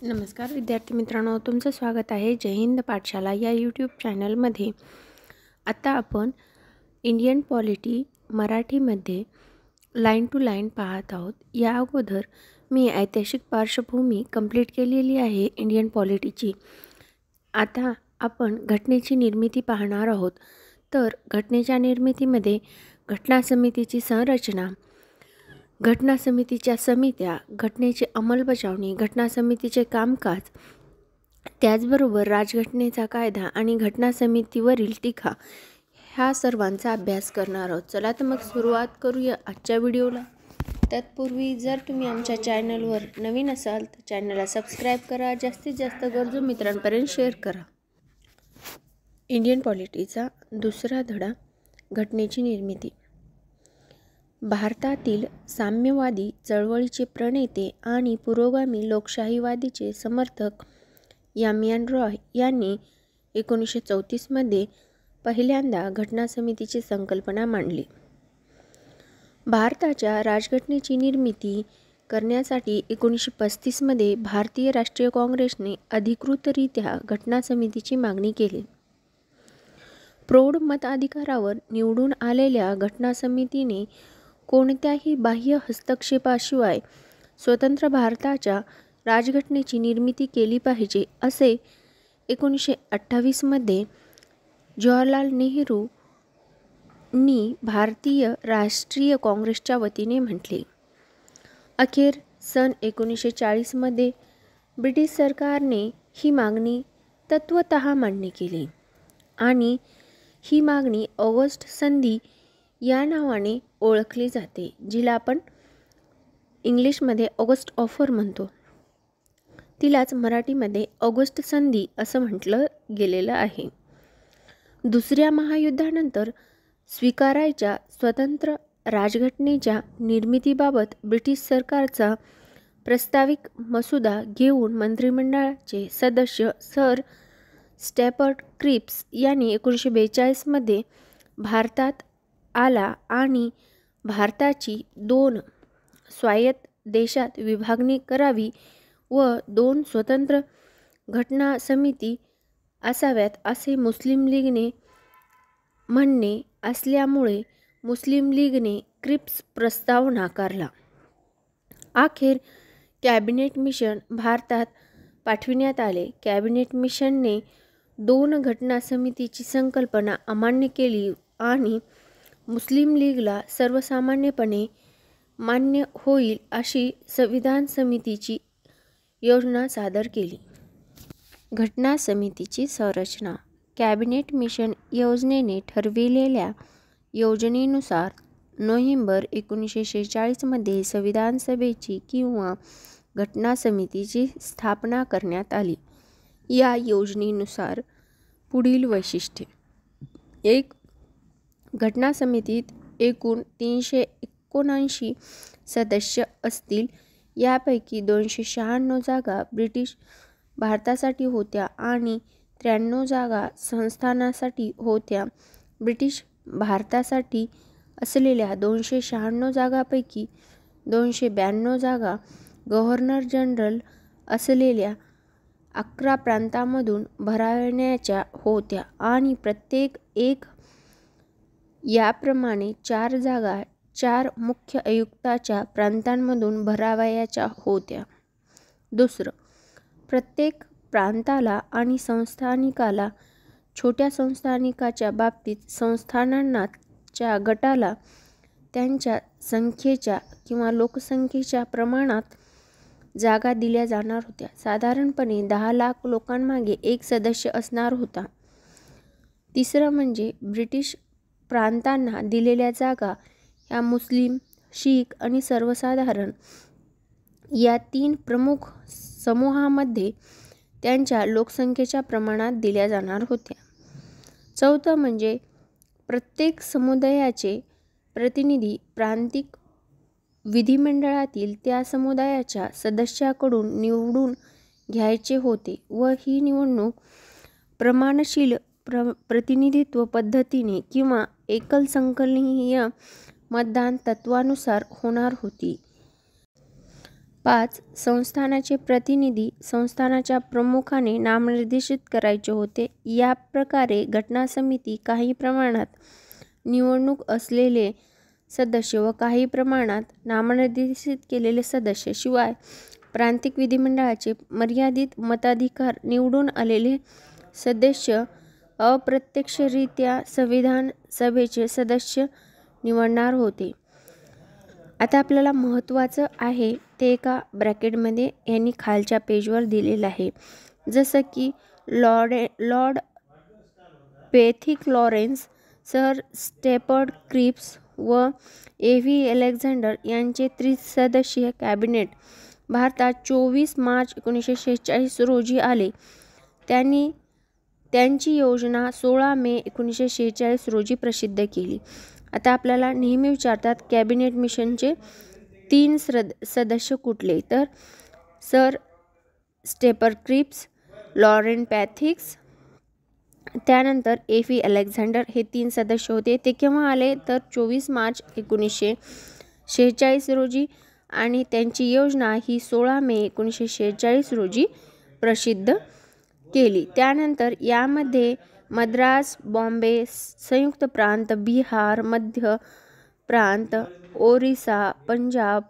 नमस्कार विद्यार्थी मित्रांनो, तुमचं स्वागत आहे जय हिंद पाठशाला या यूट्यूब चॅनलमध्ये. आता आपण इंडियन पॉलिटी मराठीमध्ये लाईन टू लाईन पाहत आहोत. या अगोदर मी ऐतिहासिक पार्श्वभूमी कंप्लीट केलेली आहे इंडियन पॉलिटीची. आता आपण घटनेची निर्मिती पाहणार आहोत. तर घटनेच्या निर्मितीमध्ये घटना समितीची संरचना, घटना समितीच्या समित्या, घटनेची अंमलबजावणी, घटना समितीचे कामकाज, त्याचबरोबर राजघटनेचा कायदा आणि घटना समितीवरील टीका ह्या सर्वांचा अभ्यास करणार आहोत. चला तर मग सुरुवात करूया आजच्या व्हिडिओला. तत्पूर्वी जर तुम्ही आमच्या चॅनलवर नवीन असाल तर चॅनलला सबस्क्राईब करा, जास्तीत जास्त गरजू मित्रांपर्यंत शेअर करा. इंडियन पॉलिटीचा दुसरा धडा, घटनेची निर्मिती. भारतातील साम्यवादी चळवळीचे प्रणेते आणि पुरोगामी लोकशाहीवादीचे समर्थक यामियान रॉय यांनी 1934 पहिल्यांदा घटना समितीची संकल्पना मांडली. भारताच्या राजघटनेची निर्मिती करण्यासाठी 1935 भारतीय राष्ट्रीय काँग्रेसने अधिकृतरित्या घटना समितीची मागणी केली. प्रौढ मताधिकारावर निवडून आलेल्या घटना समितीने कोणत्याही बाह्य हस्तक्षेपाशिवाय स्वतंत्र भारताच्या राजघटनेची निर्मिती केली पाहिजे असे 1928 जवाहरलाल नेहरूंनी भारतीय राष्ट्रीय काँग्रेसच्या वतीने म्हटले. अखेर सन 1940 ब्रिटिश सरकारने ही मागणी तत्वतः मान्य केली आणि ही मागणी ऑगस्ट संधी या नावाने ओळखली जाते, जिला आपण इंग्लिशमध्ये ऑगस्ट ऑफर म्हणतो. तिलाच मराठीमध्ये ऑगस्ट संधी असं म्हटलं गेलेलं आहे. दुसऱ्या महायुद्धानंतर स्वीकारायच्या स्वतंत्र राजघटनेच्या निर्मितीबाबत ब्रिटिश सरकारचा प्रस्ताविक मसुदा घेऊन मंत्रिमंडळाचे सदस्य सर स्टॅफर्ड क्रिप्स यांनी 1942 भारतात आला आणि भारताची 2 स्वायत्त देशात विभागणी करावी व 2 स्वतंत्र घटना समिती असाव्यात असे मुस्लिम लीगने म्हणणे असल्यामुळे मुस्लिम लीगने क्रिप्स प्रस्ताव नाकारला. अखेर कॅबिनेट मिशन भारतात पाठविण्यात आले. कॅबिनेट मिशनने 2 घटना समितीची संकल्पना अमान्य केली आणि मुस्लिम लीगला सर्वसामान्यपणे मान्य होईल अशी संविधान समितीची योजना सादर केली. घटना समितीची संरचना. कॅबिनेट मिशन योजनेने ठरविलेल्या योजनेनुसार नोव्हेंबर 1946 संविधान सभेची किंवा घटना समितीची स्थापना करण्यात आली. या योजनेनुसार पुढील वैशिष्ट्ये. 1. घटना समितीत एकूण 379 सदस्य असतील. यापैकी 296 जागा ब्रिटिश भारतासाठी होत्या आणि 93 जागा संस्थानासाठी होत्या. ब्रिटिश भारतासाठी असलेल्या 296 जागांपैकी 292 जागा गव्हर्नर जनरल असलेल्या 11 प्रांतांमधून भरावण्याच्या होत्या आणि प्रत्येक एक याप्रमाणे 4 जागा 4 मुख्य आयुक्ताच्या प्रांतांमधून भरावयाच्या होत्या. 2. प्रत्येक प्रांताला आणि संस्थानिकाला, छोट्या संस्थानिकाच्या बाबतीत संस्थानांच्या गटाला त्यांच्या संख्येच्या किंवा लोकसंख्येच्या प्रमाणात जागा दिल्या जाणार होत्या. साधारणपणे 10 लाख लोकांमागे एक सदस्य असणार होता. 3 म्हणजे ब्रिटिश प्रांतांना दिलेल्या जागा ह्या मुस्लिम, शीख आणि सर्वसाधारण या 3 प्रमुख समूहांमध्ये त्यांच्या लोकसंख्येच्या प्रमाणात दिल्या जाणार होत्या. 4 म्हणजे प्रत्येक समुदायाचे प्रतिनिधी प्रांतिक विधिमंडळातील त्या समुदायाच्या सदस्याकडून निवडून घ्यायचे होते व ही निवडणूक प्रमाणशील प्रतिनिधित्व पद्धतीने किंवा एकल संख्यीय मतदान तत्त्वानुसार होणार होती. 5. संस्थानाचे प्रतिनिधी संस्थानाच्या प्रमुखाने नामनिर्देशित करायचे होते. या प्रकारे घटना समिती काही प्रमाणात निवडणूक असलेले सदस्य व काही प्रमाणात नामनिर्देशित केलेले सदस्य शिवाय प्रांतिक विधिमंडळाचे मर्यादित मताधिकार निवडून आलेले सदस्य अप्रत्यक्षरित्या संविधान सभेचे सदस्य निवडणार होते. आता आपल्याला महत्त्वाचं आहे ते एका ब्रॅकेटमध्ये यांनी खालच्या पेजवर दिलेलं आहे. जसं की lord Pethick Lawrence, sir Stafford Cripps व ए.व्ही. अलेक्झांडर यांचे त्रिसदस्यीय कॅबिनेट भारतात 24 मार्च 1946 रोजी आले. त्यांची योजना 16 मे 1946 रोजी प्रसिद्ध केली. आता आपल्याला नेहमी विचारतात कॅबिनेट मिशनचे 3 सदस्य कुठले, तर सर स्टेफर्ड क्रिप्स, लॉरेन्स पॅथिक्स, त्यानंतर ए.व्ही. अलेक्झांडर हे 3 सदस्य होते. ते केव्हा आले तर 24 मार्च 1946 रोजी आणि त्यांची योजना ही 16 मे 1946 रोजी प्रसिद्ध केली. त्यानंतर यामध्ये मद्रास, बॉम्बे, संयुक्त प्रांत, बिहार, मध्य प्रांत, ओरिसा, पंजाब,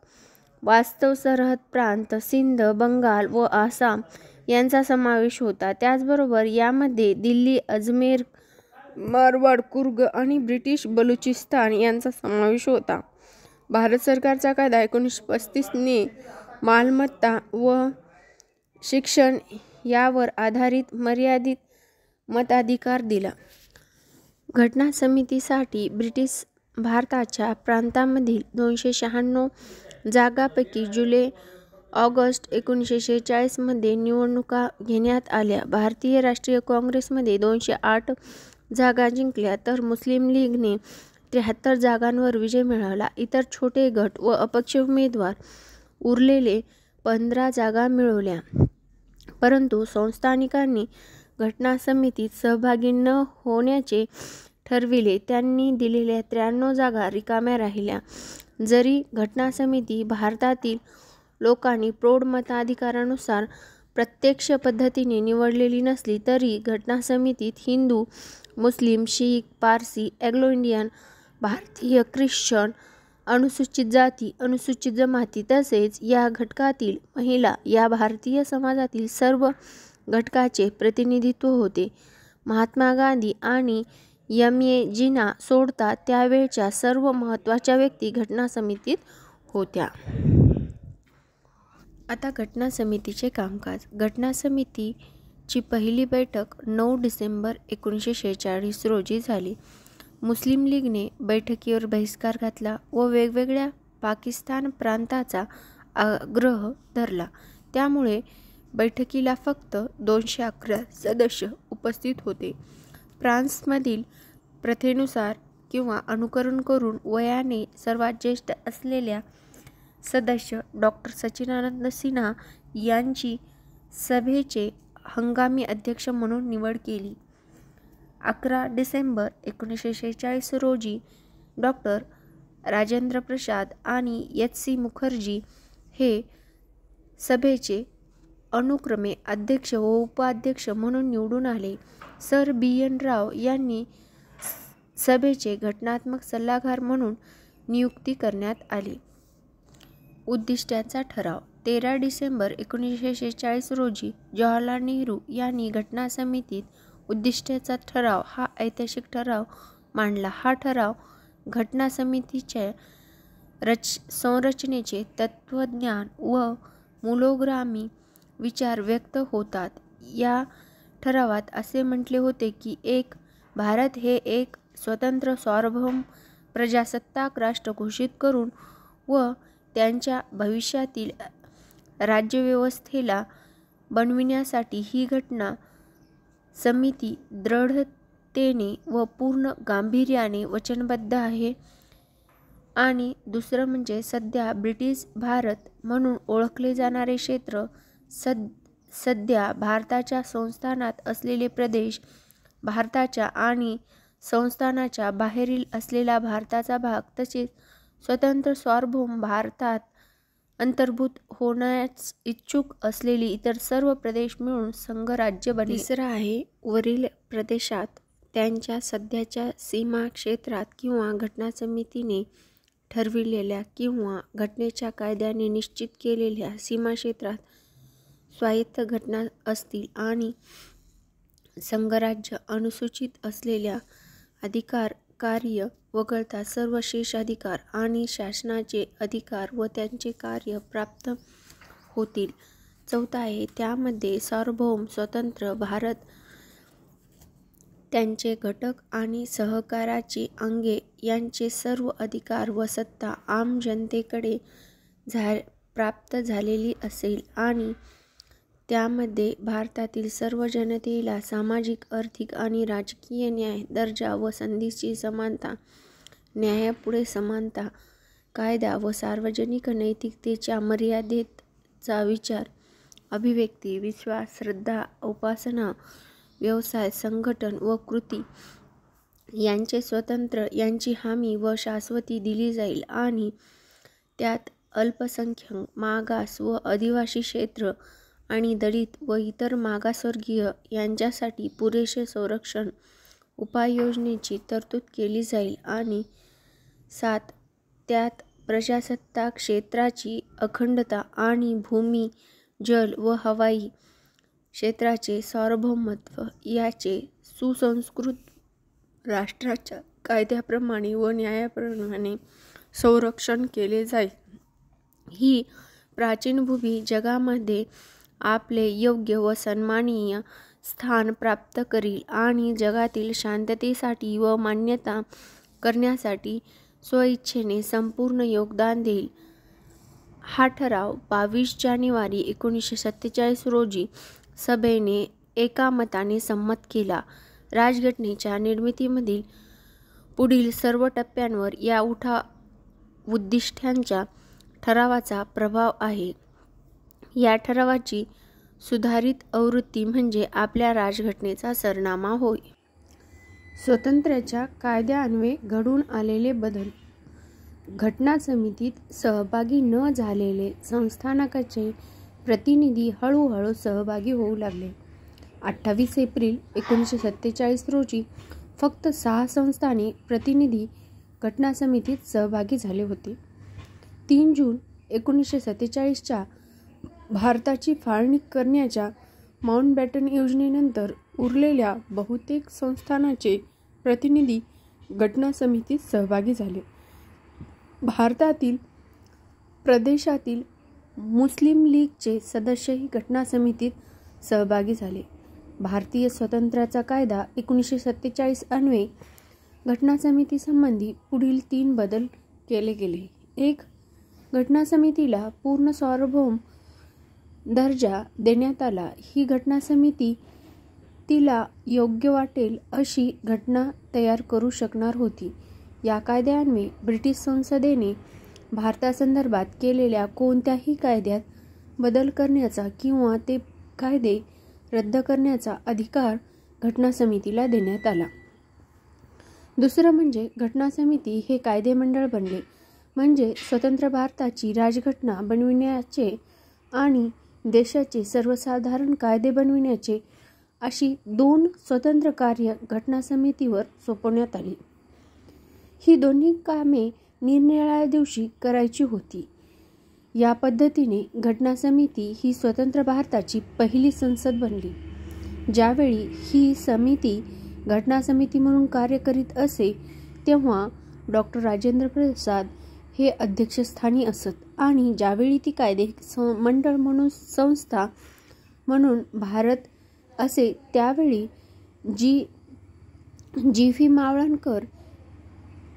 वास्तव सरहद प्रांत, सिंध, बंगाल व आसाम यांचा समावेश होता. त्याचबरोबर यामध्ये दिल्ली, अजमेर, मारवाड, कुर्ग आणि ब्रिटिश बलुचिस्तान यांचा समावेश होता. भारत सरकारचा कायदा 1935 ने मालमत्ता व शिक्षण यावर आधारित मर्यादित मताधिकार दिला. घटना समितीसाठी ब्रिटिश भारताच्या प्रांतांमधील 296 जागांपैकी जुलै-ऑगस्ट 1946 मध्ये निवडणुका घेण्यात आल्या. भारतीय राष्ट्रीय काँग्रेसमध्ये 208 जागा जिंकल्या तर मुस्लिम लीगने 73 जागांवर विजय मिळवला. इतर छोटे गट व अपक्ष उमेदवार उरलेले 15 जागा मिळवल्या. परंतु संस्थानिकांनी घटना समितीत सहभागी न होण्याचे ठरविले. त्यांनी दिलेल्या 93 जागा रिकाम्या राहिल्या. जरी घटना समिती भारतातील लोकांनी प्रौढ मताधिकारानुसार प्रत्यक्ष पद्धतीने निवडलेली नसली तरी घटना समितीत हिंदू, मुस्लिम, शीख, पारसी, एंग्लो इंडियन, भारतीय, ख्रिश्चन, अनुसूचित जाती, अनुसूचित जमाती तसेच या घटकातील महिला या भारतीय समाजातील सर्व घटकाचे प्रतिनिधित्व होते. महात्मा गांधी आणि एम.ए. जिना सोडता त्यावेळच्या सर्व महत्त्वाच्या व्यक्ती घटना समितीत होत्या. आता घटना समितीचे कामकाज. घटना समितीची पहिली बैठक 9 डिसेंबर 1946 रोजी झाली. मुस्लिम लीगने बैठकीवर बहिष्कार घातला व वेगवेगळ्या पाकिस्तान प्रांताचा आग्रह धरला. त्यामुळे बैठकीला फक्त 211 सदस्य उपस्थित होते. फ्रान्समधील प्रथेनुसार किंवा अनुकरण करून वयाने सर्वात ज्येष्ठ असलेल्या सदस्य डॉ. सच्चिदानंद सिन्हा यांची सभेचे हंगामी अध्यक्ष म्हणून निवड केली. 11 डिसेंबर 1946 रोजी डॉ. राजेंद्र प्रसाद आणि एच.सी. मुखर्जी हे सभेचे अनुक्रमे अध्यक्ष व उपाध्यक्ष म्हणून निवडून आले. Sir BN. राव यांनी सभेचे घटनात्मक सल्लागार म्हणून नियुक्ती करण्यात आली. उद्दिष्टांचा ठराव. 13 डिसेंबर 1946 रोजी जवाहरलाल नेहरू यांनी घटना समितीत उद्दिष्टांचा ठराव हा ऐतिहासिक ठराव मांडला. हा ठराव घटना समितीच्या संरचनेचे तत्त्वज्ञान व मूलगामी विचार व्यक्त होतात. या ठरावात असे म्हटले होते की 1. भारत हे एक स्वतंत्र सार्वभौम प्रजासत्ताक राष्ट्र घोषित करून व त्यांच्या भविष्यातील राज्यव्यवस्थेला बनविण्यासाठी ही घटना समिती दृढतेने व पूर्ण गांभीर्याने वचनबद्ध आहे. आणि दुसरं म्हणजे सध्या ब्रिटिश भारत म्हणून ओळखले जाणारे क्षेत्र, सध्या भारताच्या संस्थानात असलेले प्रदेश, भारताच्या आणि संस्थानाच्या बाहेरील असलेला भारताचा भाग तसेच स्वतंत्र सार्वभौम भारतात अंतर्भूत होण्यास इच्छुक असलेली इतर सर्व प्रदेश मिळून संघराज्य बनले. तिसरा आहे, वरील प्रदेशात त्यांच्या सध्याच्या सीमा क्षेत्रात किंवा घटना समितीने ठरविलेल्या किंवा घटनेच्या कायद्याने निश्चित केलेल्या सीमाक्षेत्रात स्वायत्त घटना असतील आणि संघराज्य अनुसूचित असलेल्या अधिकार कार्य वगळता सर्व शेष अधिकार आणि शासनाचे अधिकार व त्यांचे कार्य प्राप्त होतील. चौथा आहे, त्यामध्ये सार्वभौम स्वतंत्र भारत, त्यांचे घटक आणि सहकाराची अंगे यांचे सर्व अधिकार व सत्ता आम जनतेकडे प्राप्त झालेली असेल आणि त्यामध्ये भारतातील सर्व जनतेला सामाजिक, आर्थिक आणि राजकीय न्याय, दर्जा व संधीची समानता, न्यायापुढे समानता, कायदा व सार्वजनिक नैतिकतेच्या मर्यादेचा विचार, अभिव्यक्ती, विश्वास, श्रद्धा, उपासना, व्यवसाय, संघटन व कृती यांचे स्वातंत्र्य यांची हमी व शाश्वती दिली जाईल आणि त्यात अल्पसंख्याक, मागास व आदिवासी क्षेत्र आणि दलित व इतर मागासवर्गीय यांच्यासाठी पुरेसे संरक्षण उपाययोजनेची तरतूद केली जाईल. आणि 7, त्यात प्रजासत्ताक क्षेत्राची अखंडता आणि भूमी, जल व हवाई क्षेत्राचे सार्वभौमत्व याचे सुसंस्कृत राष्ट्राच्या कायद्याप्रमाणे व न्यायाप्रमाणे संरक्षण केले जाईल. ही प्राचीन भूमी जगामध्ये आपले योग्य व सन्माननीय स्थान प्राप्त करील आणि जगातील शांततेसाठी व मान्यता करण्यासाठी स्वइच्छेने संपूर्ण योगदान देईल. हा ठराव 22 जानेवारी 1947 रोजी सभेने एकामताने संमत केला. राजघटनेच्या निर्मितीमधील पुढील सर्व टप्प्यांवर या उद्दिष्टांच्या ठरावाचा प्रभाव आहे. या ठरावाची सुधारित आवृत्ती म्हणजे आपल्या राजघटनेचा सरनामा होय. स्वातंत्र्याच्या कायद्यान्वये घडून आलेले बदल. घटना समितीत सहभागी न झालेले संस्थानकाचे प्रतिनिधी हळूहळू सहभागी होऊ लागले. 28 एप्रिल 1947 रोजी फक्त 6 संस्थानिक प्रतिनिधी घटना समितीत सहभागी झाले होते. 3 जून 1947च्या भारताची फाळणी करण्याच्या माउंटबॅटन योजनेनंतर उरलेल्या बहुतेक संस्थानाचे प्रतिनिधी घटना समितीत सहभागी झाले. भारतातील प्रदेशातील मुस्लिम लीगचे सदस्यही घटना समितीत सहभागी झाले. भारतीय स्वातंत्र्याचा कायदा 1947 अन्वये घटना समितीसंबंधी पुढील 3 बदल केले गेले. 1. घटना समितीला पूर्ण सार्वभौम दर्जा देण्यात आला. ही घटना समिती तिला योग्य वाटेल अशी घटना तयार करू शकणार होती. या कायद्यान्वये ब्रिटिश संसदेने भारतासंदर्भात केलेल्या कोणत्याही कायद्यात बदल करण्याचा किंवा ते कायदे रद्द करण्याचा अधिकार घटना समितीला देण्यात आला. दुसरं म्हणजे घटना समिती हे कायदेमंडळ बनले. म्हणजे स्वतंत्र भारताची राजघटना बनविण्याचे आणि देशाचे सर्वसाधारण कायदे बनविण्याचे अशी 2 स्वतंत्र कार्य घटना समितीवर सोपवण्यात आली. ही दोन्ही कामे निरनिराळ्या दिवशी करायची होती. या पद्धतीने घटना समिती ही स्वतंत्र भारताची पहिली संसद बनली. ज्यावेळी ही समिती घटना समिती म्हणून कार्य करीत असे तेव्हा डॉ. राजेंद्र प्रसाद हे अध्यक्षस्थानी असत आणि ज्यावेळी ती कायदे मंडळ म्हणून संस्था म्हणून भारत असे त्यावेळी जी व्ही मावळणकर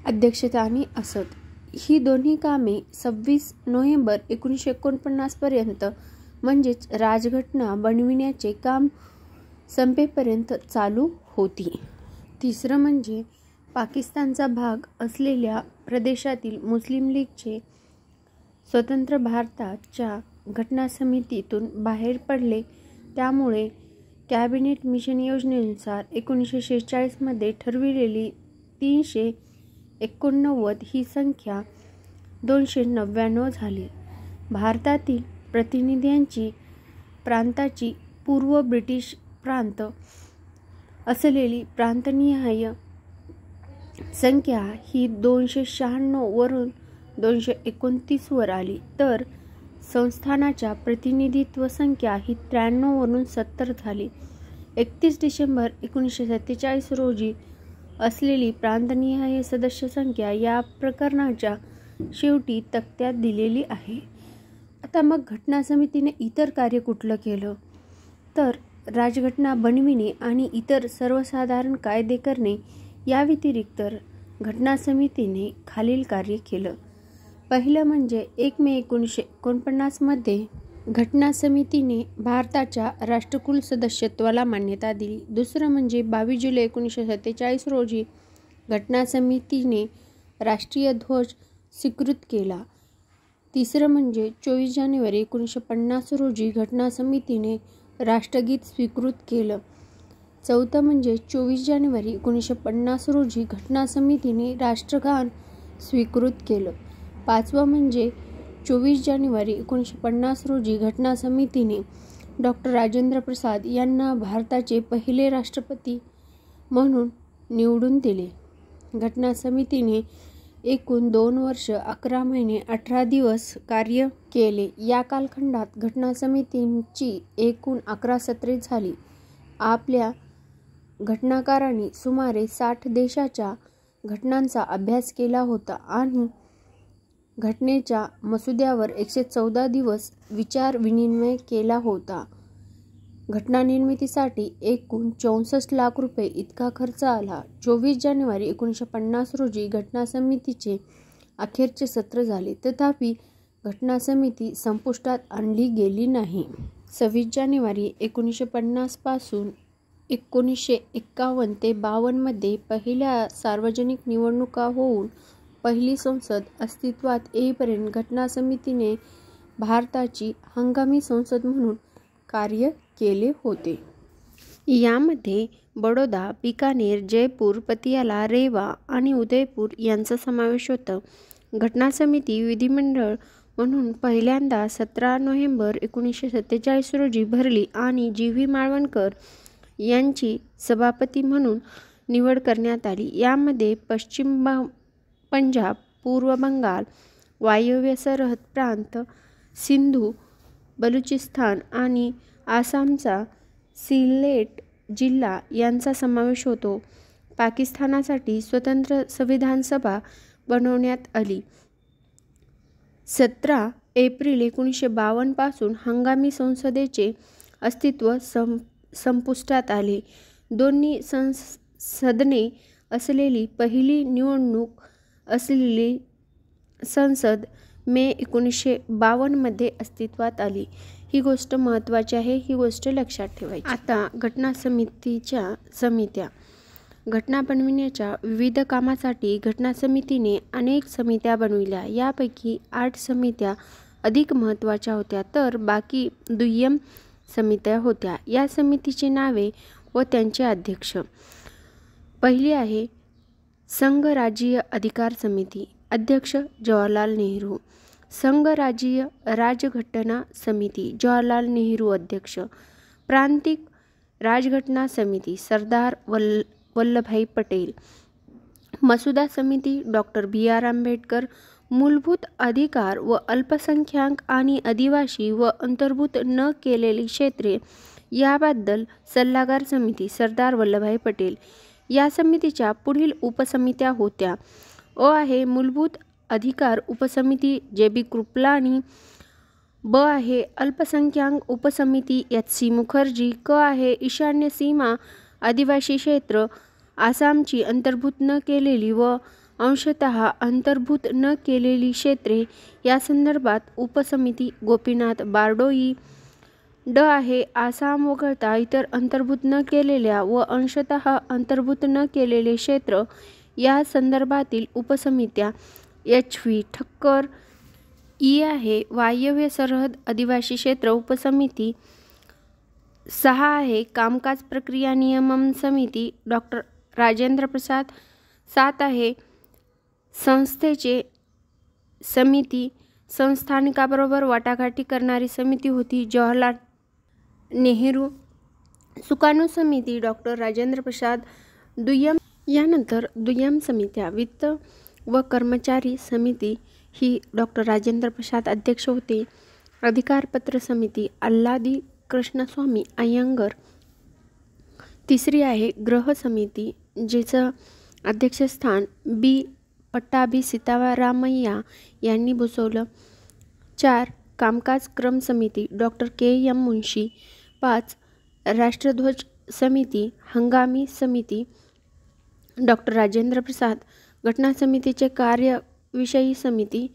अध्यक्षस्थानी असत. ही दोन्ही कामे 26 नोव्हेंबर 1949 पर्यंत म्हणजेच राजघटना बनविण्याचे काम संपेपर्यंत चालू होती. तिसरं म्हणजे पाकिस्तानचा भाग असलेल्या प्रदेशातील मुस्लिम लीगचे स्वतंत्र भारताच्या घटना समितीतून बाहेर पडले. त्यामुळे कॅबिनेट मिशन योजनेनुसार 1946 मध्ये ठरविलेली 389 ही संख्या 299 झाली. भारतातील प्रतिनिधींची प्रांताची पूर्व ब्रिटिश प्रांत असलेली प्रांतनिहाय संख्या ही 296 वरून 229 वर आली, तर संस्थानाच्या प्रतिनिधित्व संख्या ही 93 वरून 70 झाली. 31 डिसेंबर 1947 रोजी असलेली प्रांतनिहाय सदस्य संख्या या प्रकरणाच्या शेवटी तक्त्यात दिलेली आहे. आता मग घटना समितीने इतर कार्य कुठलं केलं, तर राजघटना बनविणे आणि इतर सर्वसाधारण कायदे करणे या व्यतिरिक्त घटना समितीने खालील कार्य केलं. पहिलं म्हणजे 1 मे 1949 मध्ये घटना समितीने भारताच्या राष्ट्रकुल सदस्यत्वाला मान्यता दिली. दुसरं म्हणजे 22 जुलै 1947 रोजी घटना समितीने राष्ट्रीय ध्वज स्वीकृत केला. तिसरं म्हणजे 24 जानेवारी 1950 रोजी घटना समितीने राष्ट्रगीत स्वीकृत केलं. चौथं म्हणजे 24 जानेवारी 1950 रोजी घटना समितीने राष्ट्रगान स्वीकृत केलं. पाचवं म्हणजे 24 जानेवारी 1950 रोजी घटना समितीने डॉ. राजेंद्र प्रसाद यांना भारताचे पहिले राष्ट्रपती म्हणून निवडून दिले. घटना समितीने एकूण 2 वर्ष 11 महिने 18 दिवस कार्य केले. या कालखंडात घटना समितीची एकूण 11 सत्रे झाली. आपल्या घटनाकारांनी सुमारे 60 देशाच्या घटनांचा अभ्यास केला होता आणि घटनेच्या मसुद्यावर 114 दिवस विचार विनिमय केला होता. घटना निर्मितीसाठी एकूण 64 लाख रुपये इतका खर्च आला. 24 जानेवारी 1950 रोजी घटना समितीचे अखेरचे सत्र झाले, तथापि घटना समिती संपुष्टात आणली गेली नाही. 26 जानेवारी 1950 पासून 1951 ते 52 मध्ये पहिल्या सार्वजनिक निवडणुका होऊन पहिली संसद अस्तित्वात येईपर्यंत घटना समितीने भारताची हंगामी संसद म्हणून कार्य केले होते. यामध्ये बडोदा, बिकानेर, जयपूर, पतियाला, रेवा आणि उदयपूर यांचा समावेश होता. घटना समिती विधिमंडळ म्हणून पहिल्यांदा 17 नोव्हेंबर 1947 रोजी भरली आणि जी.व्ही. माळवणकर यांची सभापती म्हणून निवड करण्यात आली. यामध्ये पश्चिम पंजाब, पूर्व बंगाल, वायव्य सरहद प्रांत, सिंधू, बलुचिस्तान आणि आसामचा सिलेट जिल्हा यांचा समावेश होतो. पाकिस्तानासाठी स्वतंत्र संविधान सभा बनवण्यात आली. 17 एप्रिल 1952 पासून हंगामी संसदेचे अस्तित्व संपुष्टात आले. दोन्ही सदने असलेली पहिली निवडणूक असलेली संसद मे 1952 मध्ये अस्तित्वात आली. ही गोष्ट महत्त्वाची आहे, ही गोष्ट लक्षात ठेवायची. आता घटना समितीच्या समित्या. घटना बनविण्याच्या विविध कामासाठी घटना समितीने अनेक समित्या बनविल्या. यापैकी 8 समित्या अधिक महत्त्वाच्या होत्या, तर बाकी दुय्यम समित्या होत्या. या समितीची नावे व त्यांचे अध्यक्ष. पहिली आहे संघराज्यीय अधिकार समिती. अध्यक्ष जवाहरलाल नेहरू. संघराज्यीय राजघटना समिती, जवाहरलाल नेहरू अध्यक्ष. प्रांतिक राजघटना समिती, सरदार वल्लभभाई पटेल. मसुदा समिती, डॉ. बी.आर. आंबेडकर. मूलभूत अधिकार व अल्पसंख्याक आणि आदिवासी व अंतर्भूत न केलेली क्षेत्रे याबद्दल सल्लागार समिती, सरदार वल्लभभाई पटेल. या समितीच्या पुढील उपसमित्या होत्या. अ आहे मूलभूत अधिकार उपसमिती, जे.बी. कृपलानी. ब आहे अल्पसंख्याक उपसमिती, एच.सी. मुखर्जी. क आहे ईशान्य सीमा आदिवासी क्षेत्र, आसामची अंतर्भूत न केलेली व अंशतः अंतर्भूत न केलेली क्षेत्रे या संदर्भात उपसमिती, गोपीनाथ बारडोई. ड आहे आसाम वगळता इतर अंतर्भूत न केलेल्या व अंशतः अंतर्भूत न केलेले क्षेत्र या संदर्भातील उपसमित्या, एच.व्ही. ठक्कर. ई आहे वायव्य सरहद आदिवासी क्षेत्र उपसमिती. 6 आहे कामकाज प्रक्रिया नियमन समिती, डॉ. राजेंद्र प्रसाद. 7 आहे संस्थेचे समिती, संस्थानिकाबरोबर वाटाघाटी करणारी समिती होती जवाहरलाल नेहरू सुकाणू समिती डॉक्टर राजेंद्र प्रसाद. यानंतर दुय्यम समित्या वित्त व कर्मचारी समिती ही डॉक्टर राजेंद्र प्रसाद अध्यक्ष होते. अधिकारपत्र समिती अल्लादी कृष्णस्वामी अय्यंगर. तिसरी आहे गृह समिती जिचं अध्यक्षस्थान बी पट्टाभी सीतारामय्या यांनी भूषवलं. 4. कामकाज क्रम समिती डॉक्टर के.एम. मुन्शी. 5. राष्ट्रध्वज समिती हंगामी समिती डॉक्टर राजेंद्र प्रसाद. घटना समितीचे कार्यविषयी समिती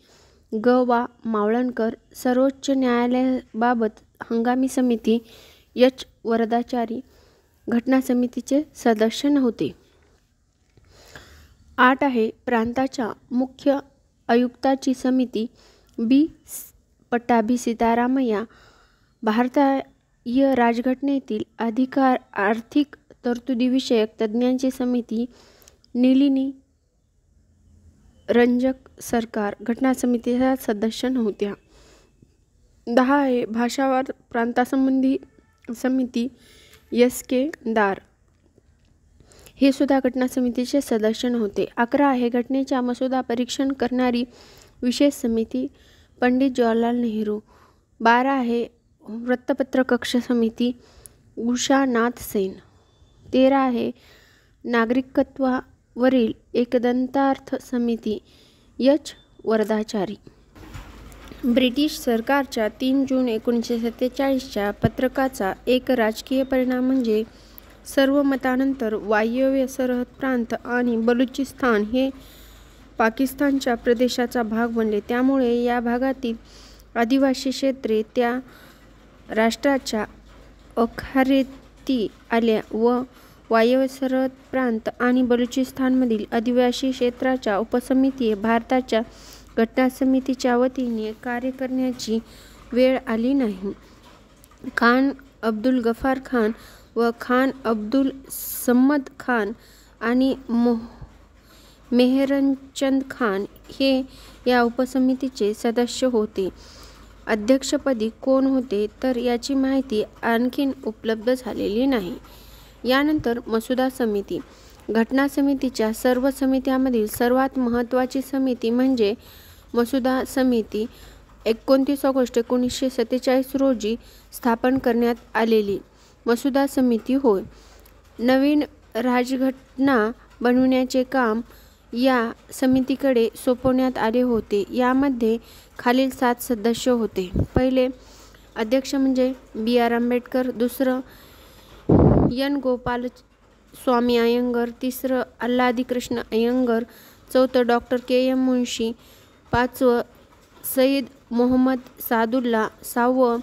ग. वा. मावळणकर. सर्वोच्च न्यायालयाबाबत हंगामी समिती एच. वरदाचारी. घटना समितीचे सदस्य नव्हते. 8 आहे प्रांताच्या मुख्य आयुक्ताची समिती बी. पट्टाभी सीतारामय्या. भारतीय राजघटनेतील आर्थिक तरतुदीविषयक तज्ज्ञांची समिती नलिनी रंजक सरकार. घटना समितीच्या सदस्य नव्हत्या. 10 आहे भाषावार प्रांतासंबंधी समिती एस. के. दार. हे सुद्धा घटना समितीचे सदस्य नव्हते. 11 आहे घटनेचा मसुदा परीक्षण करणारी विशेष समिती पंडित जवाहरलाल नेहरू. 12 आहे वृत्तपत्र कक्ष समिती उषानाथ सेन. 13 आहे नागरिकत्वावरील एकदंतार्थ समिती एच. वरदाचारी. ब्रिटिश सरकारच्या 3 जून 1947च्या पत्रकाचा एक राजकीय परिणाम म्हणजे सर्व मतानंतर वायव्य सरहद प्रांत आणि बलुचिस्तान हे पाकिस्तानच्या प्रदेशाचा भाग बनले. त्यामुळे या भागातील आदिवासी क्षेत्रे त्या राष्ट्राच्या अखत्यारीत आल्या व वायव्य सरहद प्रांत आणि बलुचिस्तानमधील आदिवासी क्षेत्राच्या उपसमितीने भारताच्या घटना समितीच्या वतीने कार्य करण्याची वेळ आली नाही. खान अब्दुल गफार खान व खान अब्दुल समद खान आणि मेहरचंद खान हे या उपसमितीचे सदस्य होते. अध्यक्षपदी कोण होते तर याची माहिती आणखी उपलब्ध झालेली नाही. यानंतर मसुदा समिती. घटना समितीच्या सर्व समित्यांमधील सर्वात महत्त्वाची समिती म्हणजे मसुदा समिती 29 ऑगस्ट 1947 रोजी स्थापन करण्यात आलेली मसुदा समिती होय. नवीन राजघटना बनविण्याचे काम या समितीकडे सोपवण्यात आले होते. यामध्ये खालील 7 सदस्य होते. पहिले अध्यक्ष म्हणजे बी. आर. आंबेडकर. दुसरं एन. गोपालस्वामी अय्यंगर. तिसरं अल्लादी कृष्ण अय्यंगर. चौथं डॉक्टर के.एम. मुन्शी. 5वं सईद मोहम्मद सादुल्ला. 6वं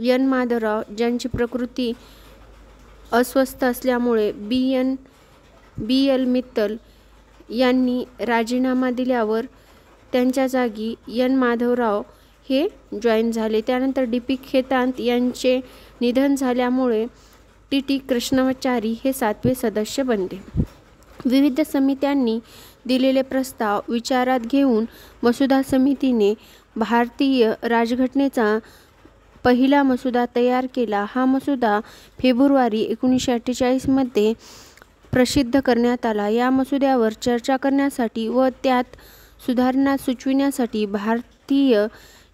एन. माधवराव ज्यांची प्रकृती अस्वस्थ असल्यामुळे बी. एल. मित्तल यांनी राजीनामा दिल्यावर त्यांच्या जागी एन. माधवराव हे जॉईन झाले. त्यानंतर डी. पी. खेतान यांचे निधन झाल्यामुळे टी. टी. कृष्णमाचारी हे 7वे सदस्य बनले. विविध समित्यांनी दिलेले प्रस्ताव विचारात घेऊन मसुदा समितीने भारतीय राजघटनेचा पहिला मसुदा तयार केला. हा मसुदा फेब्रुवारी 1948 मध्ये प्रसिद्ध करण्यात आला. या मसुद्यावर चर्चा करण्यासाठी व त्यात सुधारणा सुचविण्यासाठी भारतीय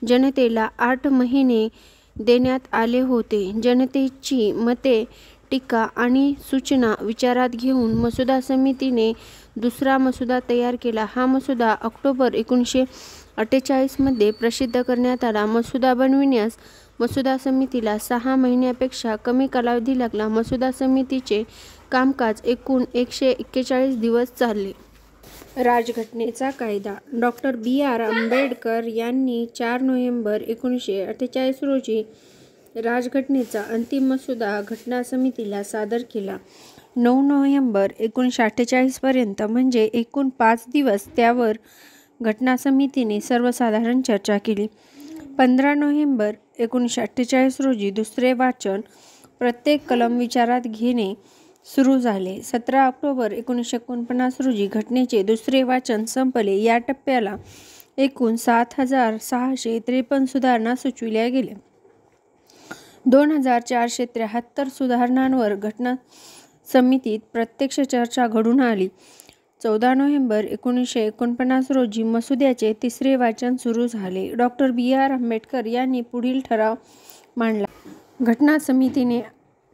जनतेला 8 महिने देण्यात आले होते. जनतेची मते, टीका आणि सूचना विचारात घेऊन मसुदा समितीने दुसरा मसुदा तयार केला. हा मसुदा ऑक्टोबर 1948 मध्ये प्रसिद्ध करण्यात आला. मसुदा बनविण्यास मसुदा समितीला 6 महिन्यांपेक्षा कमी कालावधी लागला. मसुदा समितीचे कामकाज एकूण 141 दिवस चालले. राजघटनेचा कायदा. डॉक्टर बी. आर. आंबेडकर यांनी 4 नोव्हेंबर 1948 रोजी राजघटनेचा अंतिम मसुदा घटना समितीला सादर केला. 9 नोव्हेंबर 1948 पर्यंत म्हणजे एकूण 5 दिवस त्यावर घटना समितीने सर्वसाधारण चर्चा केली. 15 नोव्हेंबर 1948 रोजी दुसरे वाचन, प्रत्येक कलम विचारात घेणे सुरू झाले. 17 ऑक्टोबर 1949 रोजी घटनेचे दुसरे वाचन संपले. या टप्प्याला एकूण 7,653 सुधारणा सुचविल्या गेल्या. 2,473 सुधारणांवर घटना समितीत प्रत्यक्ष चर्चा घडून आली. 14 नोव्हेंबर 1949 रोजी मसुद्याचे तिसरे वाचन सुरू झाले. डॉ. बी.आर. आंबेडकर यांनी पुढील ठराव मांडला. घटना समितीने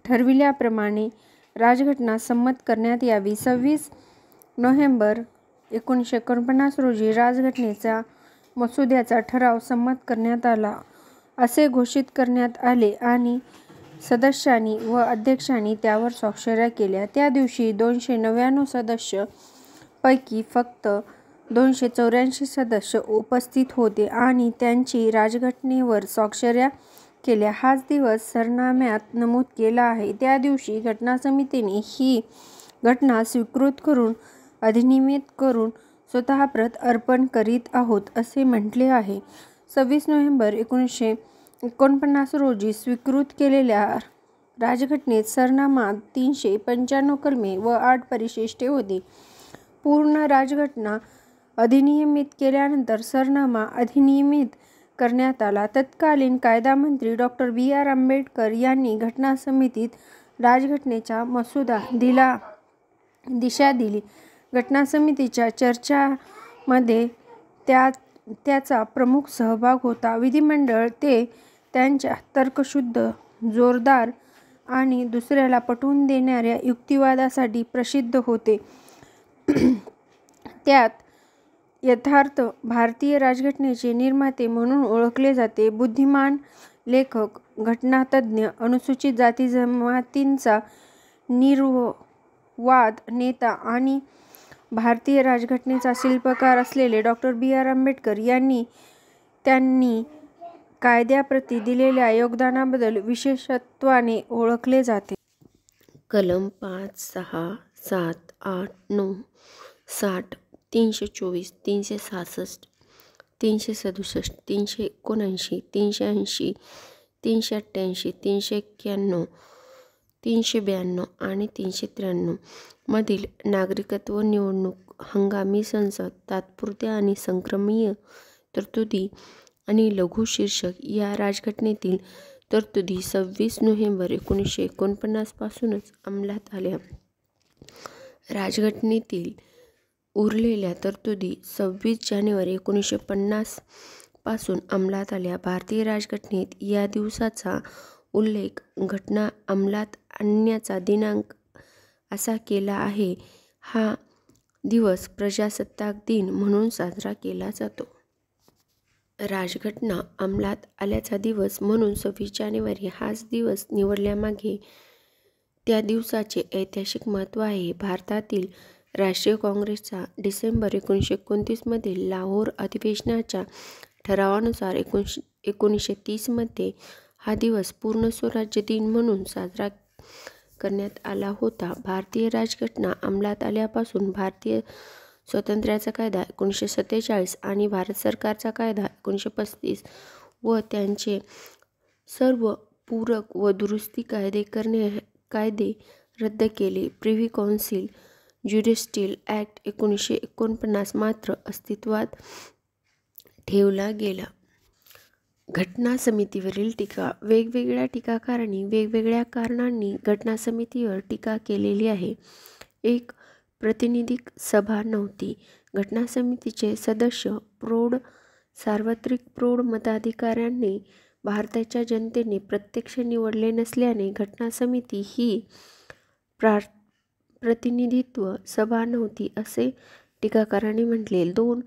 ठरविल्याप्रमाणे राजघटना संमत करण्यात यावी. 26 नोव्हेंबर 1949 रोजी राजघटनेचा मसुद्याचा ठराव संमत करण्यात आला असे घोषित करण्यात आले आणि सदस्यांनी व अध्यक्षांनी त्यावर स्वाक्षऱ्या केल्या. त्या दिवशी 299 सदस्य पैकी फक्त 284 सदस्य उपस्थित होते आणि त्यांची राजघटनेवर स्वाक्षऱ्या केल्या. हाच दिवस सरनाम्यात नमूद केला आहे. त्या दिवशी घटना समितीने ही घटना स्वीकृत करून अधिनियमित करून स्वतः प्रत अर्पण करीत आहोत असे म्हटले आहे. 26 नोव्हेंबर 1949 रोजी स्वीकृत केलेल्या राजघटनेत सरनामा 395 कलमे व 8 परिशिष्टे होती. पूर्ण राजघटना अधिनियमित केल्यानंतर सरनामा अधिनियमित करण्यात आला. तत्कालीन कायदामंत्री डॉ. बी.आर. आंबेडकर यांनी घटना समितीत राजघटनेचा मसुदा दिशा दिली. घटना समितीच्या चर्चांमध्ये त्याचा प्रमुख सहभाग होता. विधिमंडळ ते त्यांच्या तर्कशुद्ध, जोरदार आणि दुसऱ्याला पटवून देणाऱ्या युक्तिवादासाठी प्रसिद्ध होते. त्यात यथार्थ भारतीय राजघटनेचे निर्माते म्हणून ओळखले जाते. बुद्धिमान लेखक, घटनातज्ज्ञ, अनुसूचित जाती-जमातींचा निर्विवाद नेता आणि भारतीय राजघटनेचा शिल्पकार असलेले डॉ. बी.आर. आंबेडकर यांनी त्यांनी कायद्याप्रती दिलेल्या योगदानाबद्दल विशेषत्वाने ओळखले जाते. कलम 5, 6, 7, 8, 9, 60, 324, 366, 367, 379, 380, 388, 391, 392 आणि 393 मधील नागरिकत्व निवडणूक, हंगामी संसद, तात्पुरत्या आणि संक्रमणीय तरतुदी आणि लघु शीर्षक या राजघटनेतील तरतुदी 26 नोव्हेंबर 1949 पासूनच अंमलात आल्या. राजघटनेतील उरलेल्या तरतुदी 26 जानेवारी 1950 पासून अंमलात आल्या. भारतीय राजघटनेत या दिवसाचा उल्लेख घटना अंमलात आणण्याचा दिनांक असा केला आहे. हा दिवस प्रजासत्ताक दिन म्हणून साजरा केला जातो. राजघटना अंमलात आल्याचा दिवस म्हणून 26 जानेवारी हाच दिवस निवडल्यामागे त्या दिवसाचे ऐतिहासिक महत्त्व आहे. भारतातील राष्ट्रीय काँग्रेसचा डिसेंबर 1929 मधील लाहोर अधिवेशनाच्या ठरावानुसार 1930 मध्ये हा दिवस पूर्ण स्वराज्य दिन म्हणून साजरा करण्यात आला होता. भारतीय राजघटना अंमलात आल्यापासून भारतीय स्वातंत्र्याचा कायदा 1947 आणि भारत सरकारचा कायदा 1935 व त्यांचे सर्व पूरक व दुरुस्ती कायदे रद्द केले. प्रिव्ही कौन्सिल ज्युडिशियल ॲक्ट 1949 मात्र अस्तित्वात ठेवला गेला. घटना समितीवरील टीका. वेगवेगळ्या टीकाकारांनी वेगवेगळ्या कारणांनी घटना समितीवर टीका केलेली आहे. 1. प्रातिनिधिक सभा नव्हती. घटना समितीचे सदस्य सार्वत्रिक प्रौढ मताधिकाऱ्यांनी भारताच्या जनतेने प्रत्यक्ष निवडले नसल्याने घटना समिती ही प्रतिनिधित्व सभा नव्हती असे टीकाकारांनी म्हटले. 2.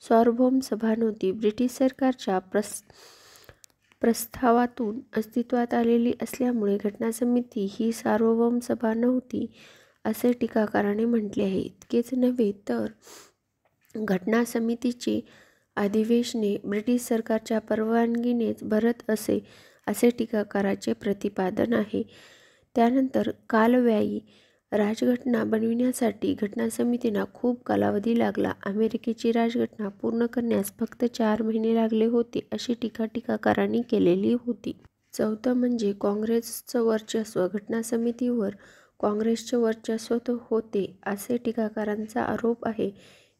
सार्वभौम सभा नव्हती. ब्रिटिश सरकारच्या प्रस्तावातून अस्तित्वात आलेली असल्यामुळे घटना समिती ही सार्वभौम सभा नव्हती असे टीकाकारांनी म्हटले आहे. इतकेच नव्हे तर घटना समितीची अधिवेशने ब्रिटिश सरकारच्या परवानगीनेच भरत असे टीकाकाराचे प्रतिपादन आहे. त्यानंतर कालव्यायी राजघटना बनविण्यासाठी घटना समितींना खूप कालावधी लागला. अमेरिकेची राजघटना पूर्ण करण्यास फक्त 4 महिने लागले होते अशी टीका टीकाकारांनी केलेली होती. 4 म्हणजे काँग्रेसचं वर्चस्व. घटना समितीवर काँग्रेसचे वर्चस्व होते असे टीकाकारांचा आरोप आहे.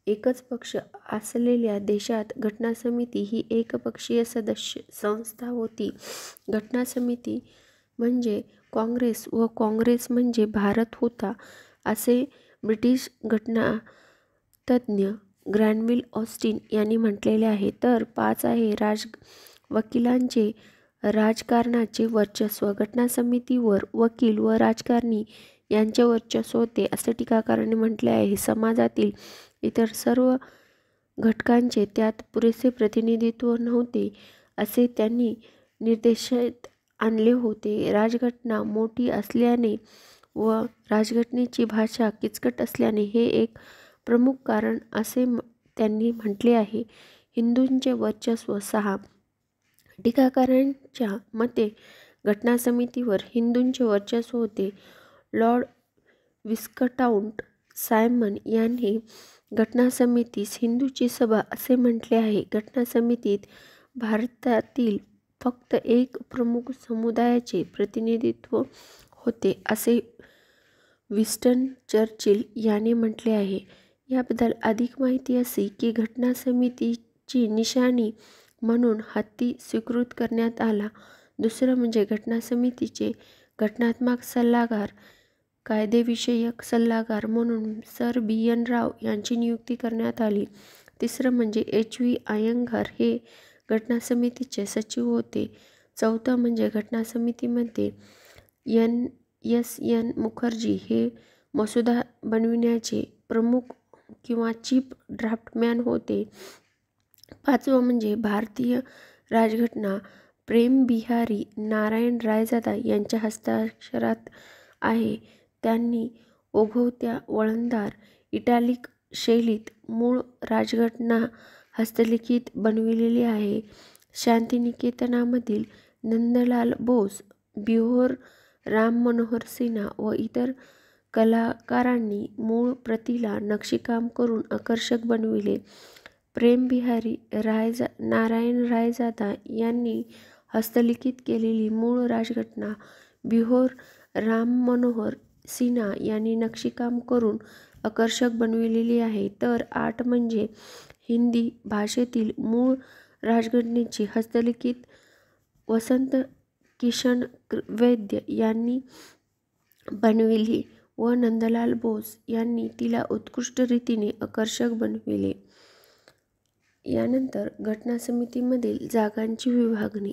एकच पक्ष असलेल्या देशात घटना समिती ही एकपक्षीय सदस्य संस्था होती. घटना समिती म्हणजे काँग्रेस व काँग्रेस म्हणजे भारत होता, असे ब्रिटिश घटनातज्ञ ग्रॅनविल ऑस्टिन यांनी म्हटलेले आहे. तर 5 आहे वकिलांचे राजकारणाचे वर्चस्व. घटना समितीवर वकील व राजकारणी यांचे वर्चस्व होते, असे टीकाकारांनी म्हटले आहे. समाजातील इतर सर्व घटकांचे त्यात पुरेसे प्रतिनिधित्व नव्हते, असे त्यांनी निर्देशात आणले होते. राजघटना मोठी असल्याने व राजघटनेची भाषा किचकट असल्याने हे एक प्रमुख कारण असे त्यांनी म्हटले आहे. हिंदूंचे वर्चस्व. 6 टीकाकारांच्या मते घटना समितीवर हिंदूंचे वर्चस्व होते. लॉर्ड विस्कटाऊंट सायमन यांनी घटना समितीस हिंदूची सभा असे म्हटले आहे. घटना समितीत भारतातील फक्त एक प्रमुख समुदायाचे प्रतिनिधित्व होते, असे विन्स्टन चर्चिल यांनी म्हटले आहे. याबद्दल अधिक माहिती अशी की घटना समितीची निशाणी म्हणून हत्ती स्वीकृत करण्यात आला. दुसरं म्हणजे घटना समितीचे घटनात्मक सल्लागार, कायदेविषयक सल्लागार म्हणून सर बी.एन. राव यांची नियुक्ती करण्यात आली. तिसरं म्हणजे एच.व्ही. अय्यंगार हे घटना समितीचे सचिव होते. चौथं म्हणजे घटना समितीमध्ये एन.एस.एन. मुखर्जी हे मसुदा बनविण्याचे प्रमुख किंवा चीफ ड्राफ्टमॅन होते. पाचवं म्हणजे भारतीय राजघटना प्रेमबिहारी नारायण रायजादा यांच्या हस्ताक्षरात आहे. त्यांनी ओघवत्या वळणदार इटालिक शैलीत मूळ राजघटना हस्तलिखित बनविलेली आहे. शांतिनिकेतनामधील नंदलाल बोस, बिहार राम मनोहर सिन्हा व इतर कलाकारांनी मूळ प्रतीला नक्षीकाम करून आकर्षक बनविले. प्रेमबिहारी नारायण रायजादा यांनी हस्तलिखित केलेली मूळ राजघटना बिहार राम मनोहर सिन्हा यांनी नक्षीकाम करून आकर्षक बनविलेली आहे. तर 8 म्हणजे हिंदी भाषेतील मूळ राजघटनेची हस्तलिखित वसंत किशन वैद्य यांनी बनविली व नंदलाल बोस यांनी तिला उत्कृष्ट रीतीने आकर्षक बनविले. यानंतर घटना समितीमधील जागांची विभागणी.